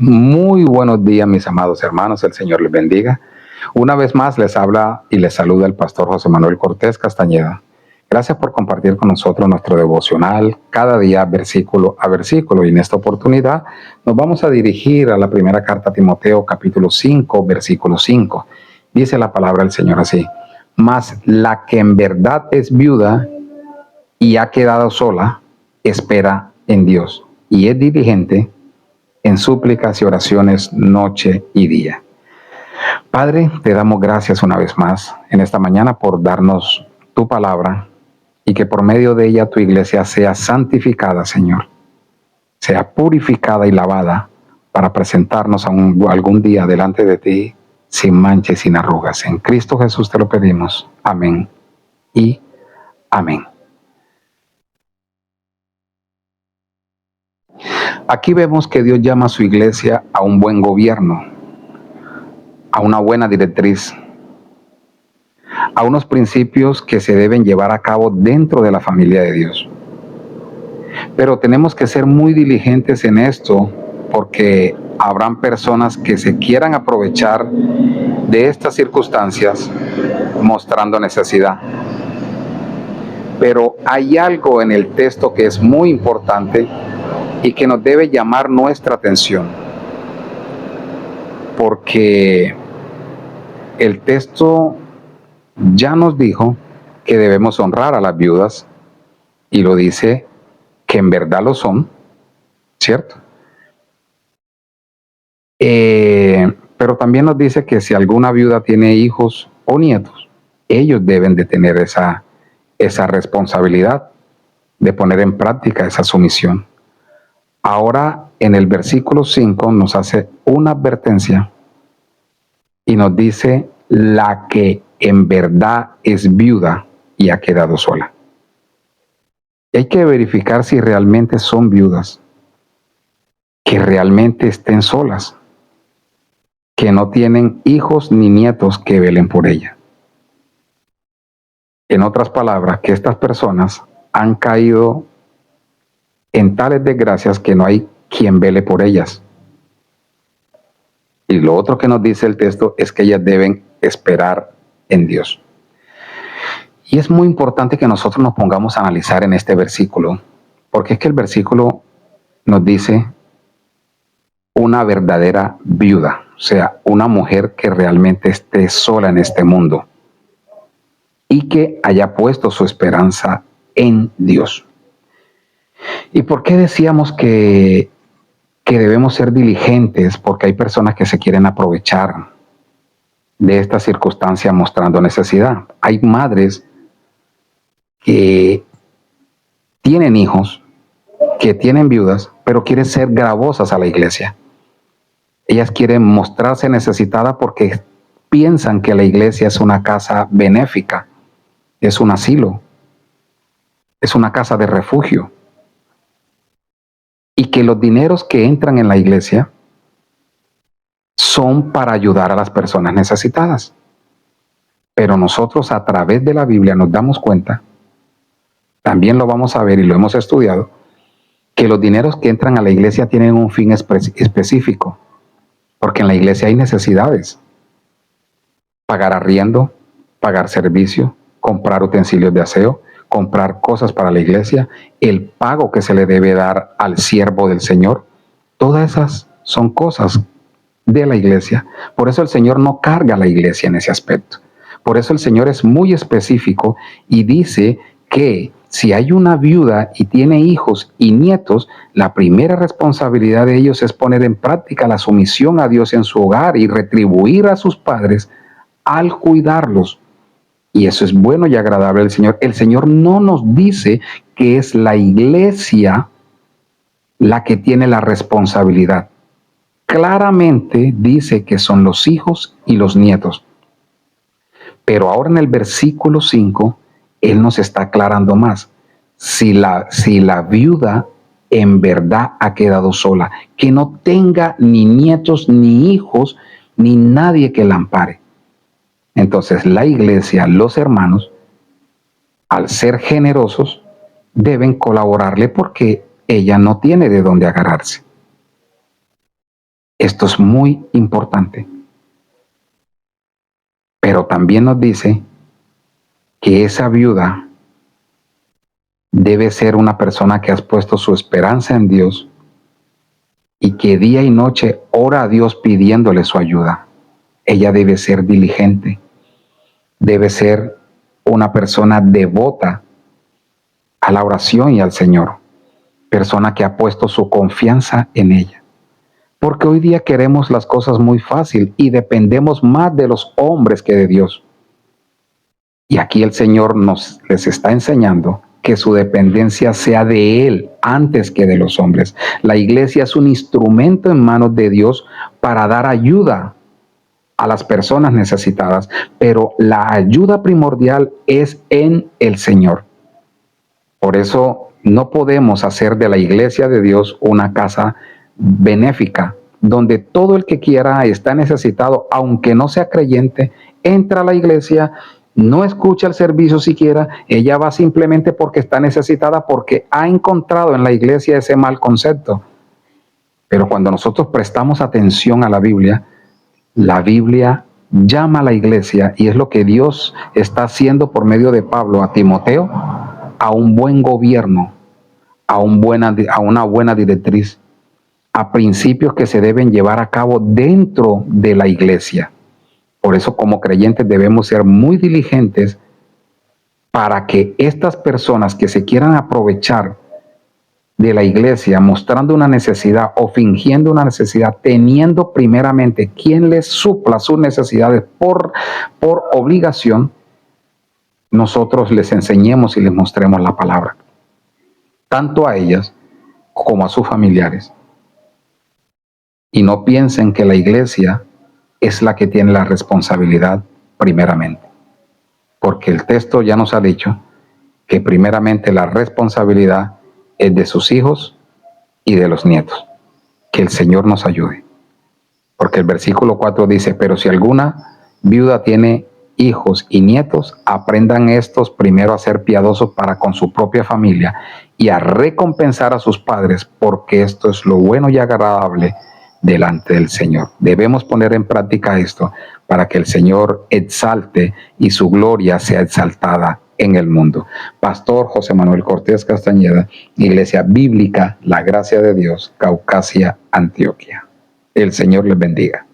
Muy buenos días, mis amados hermanos, el Señor les bendiga. Una vez más les habla y les saluda el pastor José Manuel Cortés Castañeda. Gracias por compartir con nosotros nuestro devocional cada día versículo a versículo, y en esta oportunidad nos vamos a dirigir a la primera carta a Timoteo capítulo 5 versículo 5. Dice la palabra del Señor así: mas la que en verdad es viuda y ha quedado sola, espera en Dios y es diligente en súplicas y oraciones noche y día. Padre, te damos gracias una vez más en esta mañana por darnos tu palabra y que por medio de ella tu iglesia sea santificada, Señor, sea purificada y lavada para presentarnos algún día delante de ti sin mancha y sin arrugas. En Cristo Jesús te lo pedimos. Amén y amén. Aquí vemos que Dios llama a su iglesia a un buen gobierno, a una buena directriz, a unos principios que se deben llevar a cabo dentro de la familia de Dios. Pero tenemos que ser muy diligentes en esto, porque habrán personas que se quieran aprovechar de estas circunstancias mostrando necesidad. Pero hay algo en el texto que es muy importante y que nos debe llamar nuestra atención, porque el texto ya nos dijo que debemos honrar a las viudas, y lo dice que en verdad lo son, ¿cierto? Pero también nos dice que si alguna viuda tiene hijos o nietos, ellos deben de tener esa responsabilidad de poner en práctica esa sumisión. Ahora, en el versículo 5 nos hace una advertencia y nos dice: la que en verdad es viuda y ha quedado sola. Y hay que verificar si realmente son viudas, que realmente estén solas, que no tienen hijos ni nietos que velen por ella. En otras palabras, que estas personas han caído en tales desgracias que no hay quien vele por ellas. Y lo otro que nos dice el texto es que ellas deben esperar en Dios. Y es muy importante que nosotros nos pongamos a analizar en este versículo, porque es que el versículo nos dice una verdadera viuda, o sea, una mujer que realmente esté sola en este mundo y que haya puesto su esperanza en Dios. ¿Y por qué decíamos que debemos ser diligentes? Porque hay personas que se quieren aprovechar de esta circunstancia mostrando necesidad. Hay madres que tienen hijos, que tienen viudas, pero quieren ser gravosas a la iglesia. Ellas quieren mostrarse necesitadas porque piensan que la iglesia es una casa benéfica, es un asilo, es una casa de refugio. Y que los dineros que entran en la iglesia son para ayudar a las personas necesitadas. Pero nosotros, a través de la Biblia, nos damos cuenta, también lo vamos a ver y lo hemos estudiado, que los dineros que entran a la iglesia tienen un fin específico, porque en la iglesia hay necesidades: pagar arriendo, pagar servicio, comprar utensilios de aseo, comprar cosas para la iglesia, el pago que se le debe dar al siervo del Señor. Todas esas son cosas de la iglesia. Por eso el Señor no carga a la iglesia en ese aspecto. Por eso el Señor es muy específico y dice que si hay una viuda y tiene hijos y nietos, la primera responsabilidad de ellos es poner en práctica la sumisión a Dios en su hogar y retribuir a sus padres al cuidarlos. Y eso es bueno y agradable al Señor. El Señor no nos dice que es la iglesia la que tiene la responsabilidad. Claramente dice que son los hijos y los nietos. Pero ahora en el versículo 5, Él nos está aclarando más. Si la viuda en verdad ha quedado sola, que no tenga ni nietos, ni hijos, ni nadie que la ampare. Entonces la iglesia, los hermanos, al ser generosos, deben colaborarle porque ella no tiene de dónde agarrarse. Esto es muy importante. Pero también nos dice que esa viuda debe ser una persona que has puesto su esperanza en Dios y que día y noche ora a Dios pidiéndole su ayuda. Ella debe ser diligente, debe ser una persona devota a la oración y al Señor, persona que ha puesto su confianza en ella. Porque hoy día queremos las cosas muy fácil y dependemos más de los hombres que de Dios. Y aquí el Señor les está enseñando que su dependencia sea de Él antes que de los hombres. La iglesia es un instrumento en manos de Dios para dar ayuda a las personas necesitadas, pero la ayuda primordial es en el Señor. Por eso no podemos hacer de la iglesia de Dios una casa benéfica, donde todo el que quiera está necesitado, aunque no sea creyente, entra a la iglesia, no escucha el servicio siquiera, ella va simplemente porque está necesitada, porque ha encontrado en la iglesia ese mal concepto. Pero cuando nosotros prestamos atención a la Biblia llama a la iglesia, y es lo que Dios está haciendo por medio de Pablo a Timoteo, a un buen gobierno, a una buena directriz, a principios que se deben llevar a cabo dentro de la iglesia. Por eso, como creyentes, debemos ser muy diligentes para que estas personas que se quieran aprovechar de la iglesia mostrando una necesidad o fingiendo una necesidad, teniendo primeramente quien les supla sus necesidades por obligación, nosotros les enseñemos y les mostremos la palabra, tanto a ellas como a sus familiares. Y no piensen que la iglesia es la que tiene la responsabilidad primeramente, porque el texto ya nos ha dicho que primeramente la responsabilidad es de sus hijos y de los nietos. Que el Señor nos ayude, porque el versículo 4 dice: pero si alguna viuda tiene hijos y nietos, aprendan estos primero a ser piadosos para con su propia familia y a recompensar a sus padres, porque esto es lo bueno y agradable delante del Señor. Debemos poner en práctica esto para que el Señor exalte y su gloria sea exaltada en el mundo. Pastor José Manuel Cortés Castañeda, Iglesia Bíblica La Gracia de Dios, Caucasia, Antioquia. El Señor les bendiga.